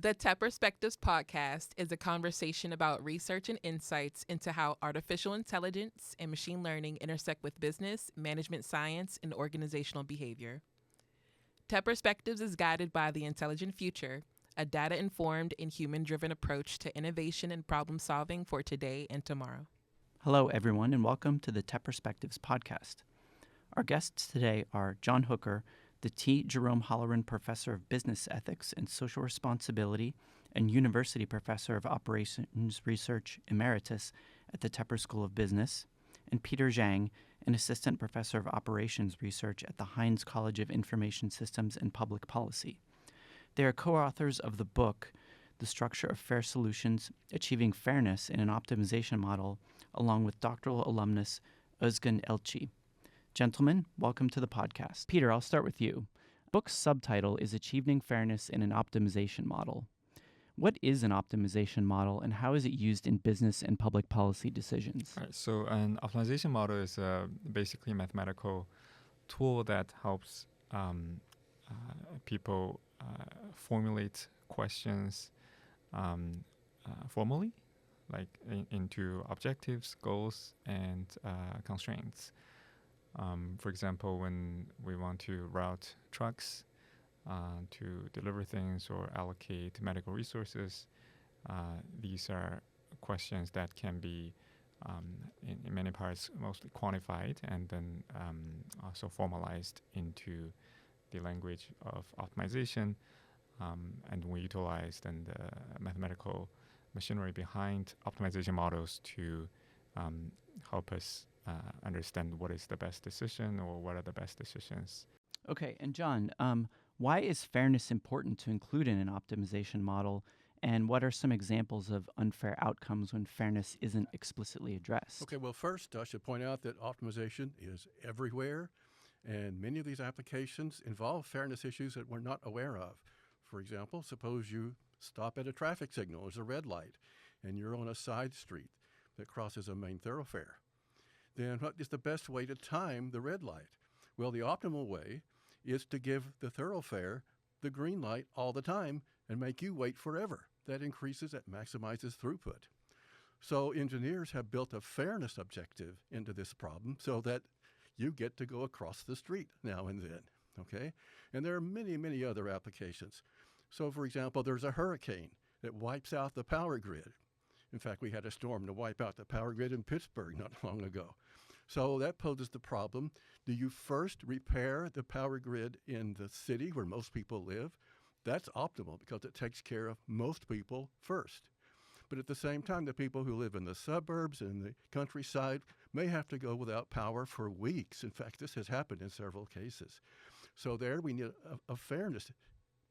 The Tech Perspectives podcast is a conversation about research and insights into how artificial intelligence and machine learning intersect with business, management science, and organizational behavior. Tech Perspectives is guided by the Intelligent Future, a data-informed and human-driven approach to innovation and problem-solving for today and tomorrow. Hello, everyone, and welcome to the Tech Perspectives podcast. Our guests today are John Hooker, the T. Jerome Holloran Professor of Business Ethics and Social Responsibility and University Professor of Operations Research Emeritus at the Tepper School of Business, and Peter Zhang, an Assistant Professor of Operations Research at the Heinz College of Information Systems and Public Policy. They are co-authors of the book, The Structure of Fair Solutions, Achieving Fairness in an Optimization Model, along with doctoral alumnus Özgen Elçi. Gentlemen, welcome to the podcast. Peter, I'll start with you. The book's subtitle is Achieving Fairness in an Optimization Model. What is an optimization model, and how is it used in business and public policy decisions? All right, so an optimization model is basically a mathematical tool that helps people formulate questions formally, like into objectives, goals, and constraints. For example, when we want to route trucks to deliver things or allocate medical resources, these are questions that can be, in many parts, mostly quantified and then also formalized into the language of optimization. And we utilize then the mathematical machinery behind optimization models to help us understand what is the best decision or what are the best decisions. Okay, and John, why is fairness important to include in an optimization model, and what are some examples of unfair outcomes when fairness isn't explicitly addressed? Okay, well, first, I should point out that optimization is everywhere, and many of these applications involve fairness issues that we're not aware of. For example, suppose you stop at a traffic signal, there's a red light, and you're on a side street that crosses a main thoroughfare. Then what is the best way to time the red light? Well, the optimal way is to give the thoroughfare the green light all the time and make you wait forever. That maximizes throughput. So engineers have built a fairness objective into this problem so that you get to go across the street now and then, okay? And there are many, many other applications. So, for example, there's a hurricane that wipes out the power grid. In fact, we had a storm to wipe out the power grid in Pittsburgh not long ago. So that poses the problem. Do you first repair the power grid in the city where most people live? That's optimal because it takes care of most people first. But at the same time, the people who live in the suburbs and the countryside may have to go without power for weeks. In fact, this has happened in several cases. So there we need a fairness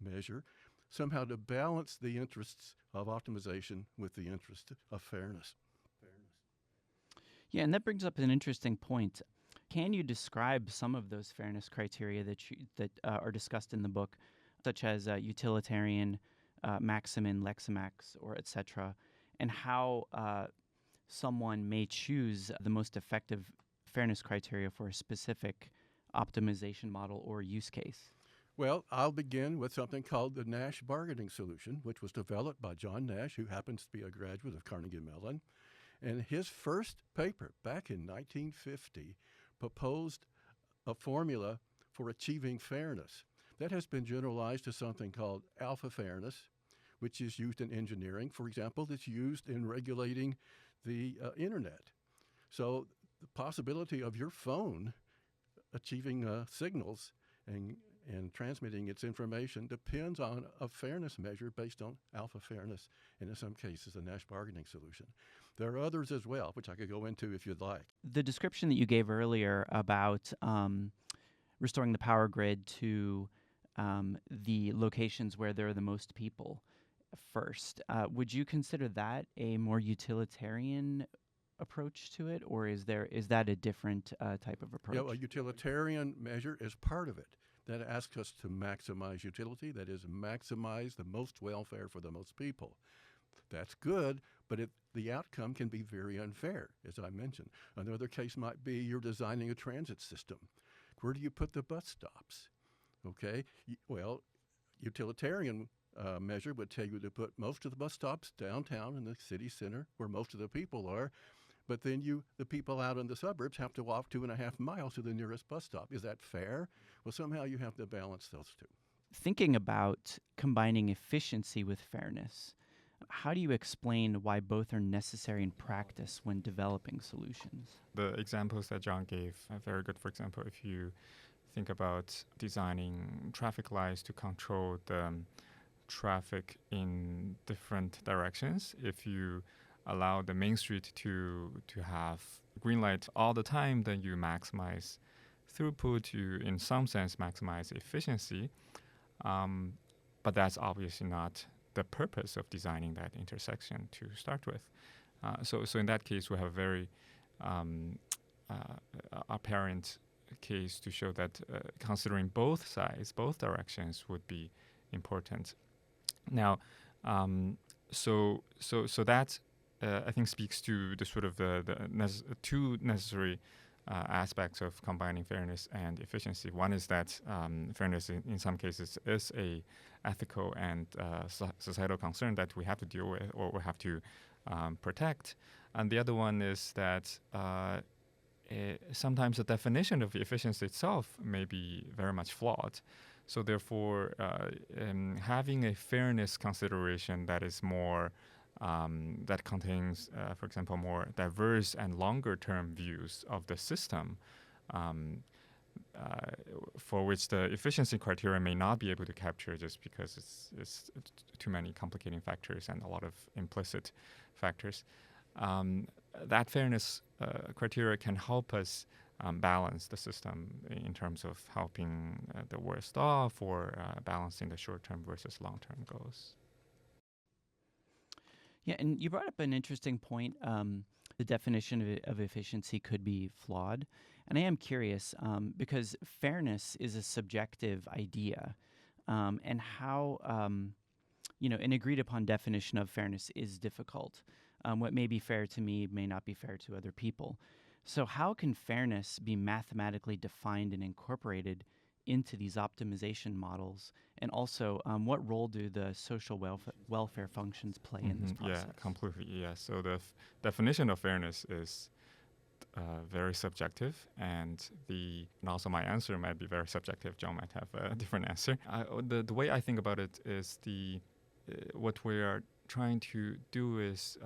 measure, somehow to balance the interests of optimization with the interest of fairness. Yeah, and that brings up an interesting point. Can you describe some of those fairness criteria that are discussed in the book, such as utilitarian, maximin, leximax, or etc., and how someone may choose the most effective fairness criteria for a specific optimization model or use case? Well, I'll begin with something called the Nash bargaining solution, which was developed by John Nash, who happens to be a graduate of Carnegie Mellon. And his first paper back in 1950 proposed a formula for achieving fairness. That has been generalized to something called alpha fairness, which is used in engineering. For example, it's used in regulating the internet. So the possibility of your phone achieving signals and transmitting its information depends on a fairness measure based on alpha fairness, and in some cases, a Nash bargaining solution. There are others as well, which I could go into if you'd like. The description that you gave earlier about restoring the power grid to the locations where there are the most people first, would you consider that a more utilitarian approach to it, or is that a different type of approach? Yeah, a utilitarian measure is part of it. That asks us to maximize utility, that is, maximize the most welfare for the most people. That's good, but the outcome can be very unfair, as I mentioned. Another case might be you're designing a transit system. Where do you put the bus stops? Okay, well, utilitarian measure would tell you to put most of the bus stops downtown in the city center where most of the people are, but then the people out in the suburbs have to walk 2.5 miles to the nearest bus stop. Is that fair? Well, somehow you have to balance those two. Thinking about combining efficiency with fairness, how do you explain why both are necessary in practice when developing solutions? The examples that John gave are very good. For example, if you think about designing traffic lights to control the traffic in different directions, if you allow the main street to have green light all the time, then you maximize throughput, you in some sense maximize efficiency. But that's obviously not the purpose of designing that intersection to start with. So in that case, we have a very apparent case to show that considering both sides, both directions would be important. Now, so that I think speaks to the sort of the two necessary aspects of combining fairness and efficiency. One is that fairness in some cases is a ethical and societal concern that we have to deal with or we have to protect. And the other one is that sometimes the definition of efficiency itself may be very much flawed. So therefore, having a fairness consideration that is more that contains, for example, more diverse and longer-term views of the system, for which the efficiency criteria may not be able to capture just because it's too many complicating factors and a lot of implicit factors. That fairness criteria can help us balance the system in terms of helping the worst off or balancing the short-term versus long-term goals. Yeah, and you brought up an interesting point. The definition of efficiency could be flawed. And I am curious because fairness is a subjective idea, and how, an agreed upon definition of fairness is difficult. What may be fair to me may not be fair to other people. So how can fairness be mathematically defined and incorporated into these optimization models? And also, what role do the social welfare functions play in this process? Yeah, completely. Yeah. So the definition of fairness is very subjective, and also my answer might be very subjective. John might have a different answer. The way I think about it is what we are trying to do is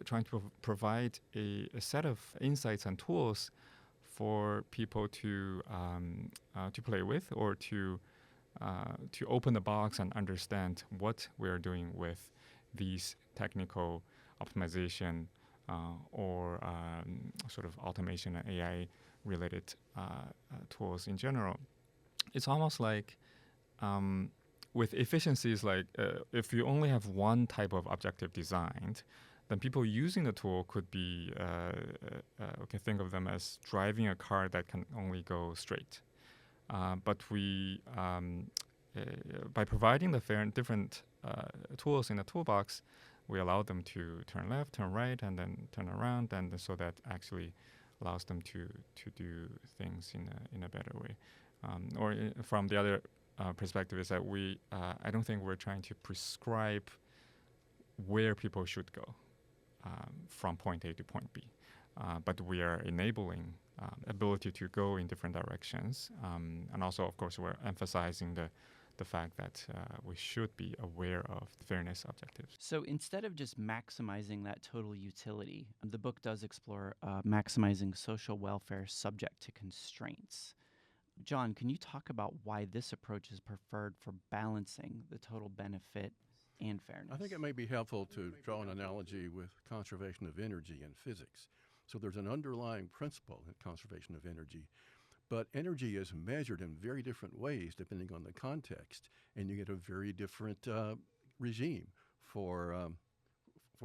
trying to provide a set of insights and tools for people to play with or to open the box and understand what we're doing with these technical optimization or sort of automation and AI related tools in general. It's almost like with efficiencies, like if you only have one type of objective designed, then people using the tool could be, think of them as driving a car that can only go straight. But by providing the different tools in the toolbox, we allow them to turn left, turn right, and then turn around, and so that actually allows them to do things in a better way. From the other perspective is that I don't think we're trying to prescribe where people should go from point A to point B, but we are enabling ability to go in different directions, and also, of course, we're emphasizing the fact that we should be aware of fairness objectives. So instead of just maximizing that total utility, the book does explore maximizing social welfare subject to constraints. John, can you talk about why this approach is preferred for balancing the total benefit and fairness? I think it may be helpful to draw an analogy with conservation of energy in physics. So there's an underlying principle in conservation of energy, but energy is measured in very different ways depending on the context, and you get a very different regime for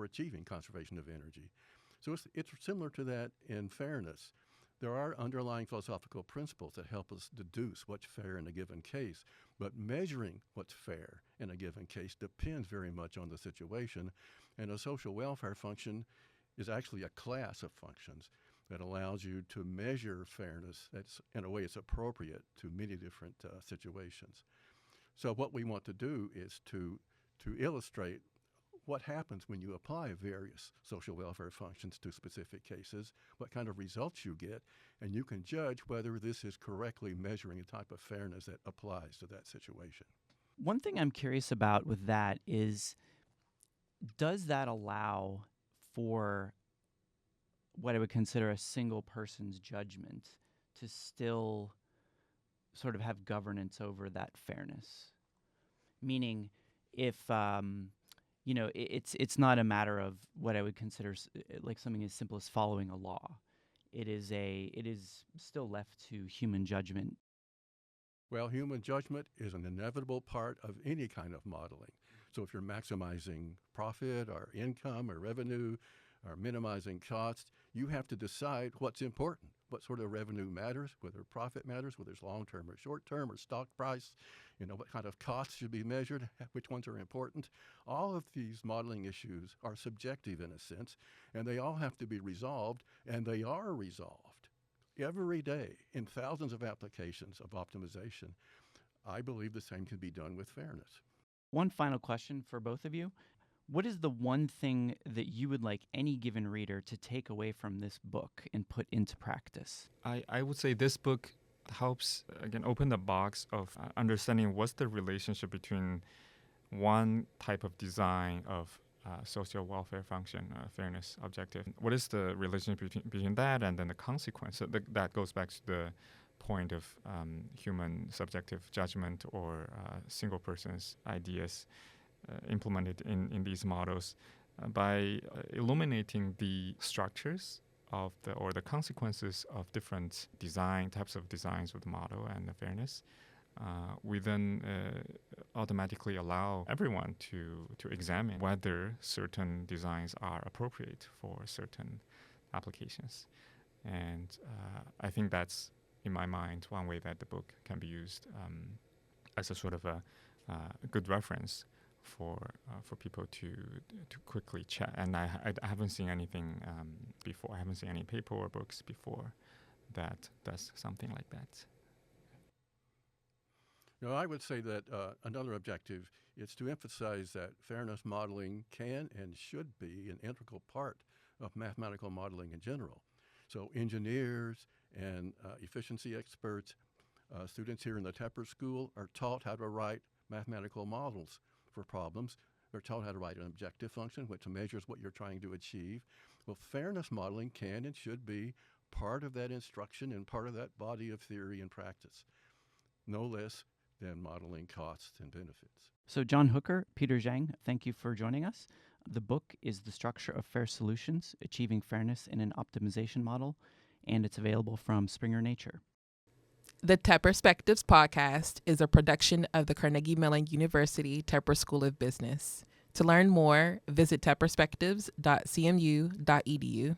achieving conservation of energy. So it's similar to that in fairness. There are underlying philosophical principles that help us deduce what's fair in a given case, but measuring what's fair in a given case depends very much on the situation, and a social welfare function is actually a class of functions that allows you to measure fairness that's in a way it's appropriate to many different situations. So what we want to do is to to illustrate what happens when you apply various social welfare functions to specific cases, what kind of results you get, and you can judge whether this is correctly measuring the type of fairness that applies to that situation. One thing I'm curious about with that is, does that allow for what I would consider a single person's judgment to still sort of have governance over that fairness? Meaning, if it's not a matter of what I would consider like something as simple as following a law. It is still left to human judgment. Well, human judgment is an inevitable part of any kind of modeling. So if you're maximizing profit or income or revenue or minimizing costs, you have to decide what's important, what sort of revenue matters, whether profit matters, whether it's long-term or short-term or stock price, what kind of costs should be measured, which ones are important. All of these modeling issues are subjective in a sense, and they all have to be resolved, and they are resolved every day in thousands of applications of optimization. I believe the same can be done with fairness. One final question for both of you. What is the one thing that you would like any given reader to take away from this book and put into practice? I would say this book helps, again, open the box of understanding what's the relationship between one type of design of social welfare function, fairness objective. What is the relationship between that and then the consequence? So that goes back to the point of human subjective judgment or single person's ideas implemented in these models. By illuminating the structures of the consequences of different types of designs of the model and the fairness, we then automatically allow everyone to examine whether certain designs are appropriate for certain applications. And I think that's, in my mind, one way that the book can be used as a sort of a good reference for people to quickly check. And I haven't seen anything before. I haven't seen any paper or books before that does something like that. I would say that another objective is to emphasize that fairness modeling can and should be an integral part of mathematical modeling in general. So engineers and efficiency experts, students here in the Tepper School are taught how to write mathematical models for problems. They're taught how to write an objective function which measures what you're trying to achieve. Well, fairness modeling can and should be part of that instruction and part of that body of theory and practice, no less than modeling costs and benefits. So John Hooker, Peter Zhang, thank you for joining us. The book is The Structure of Fair Solutions, Achieving Fairness in an Optimization Model, and it's available from Springer Nature. The Tepper Perspectives podcast is a production of the Carnegie Mellon University Tepper School of Business. To learn more, visit tepperspectives.cmu.edu.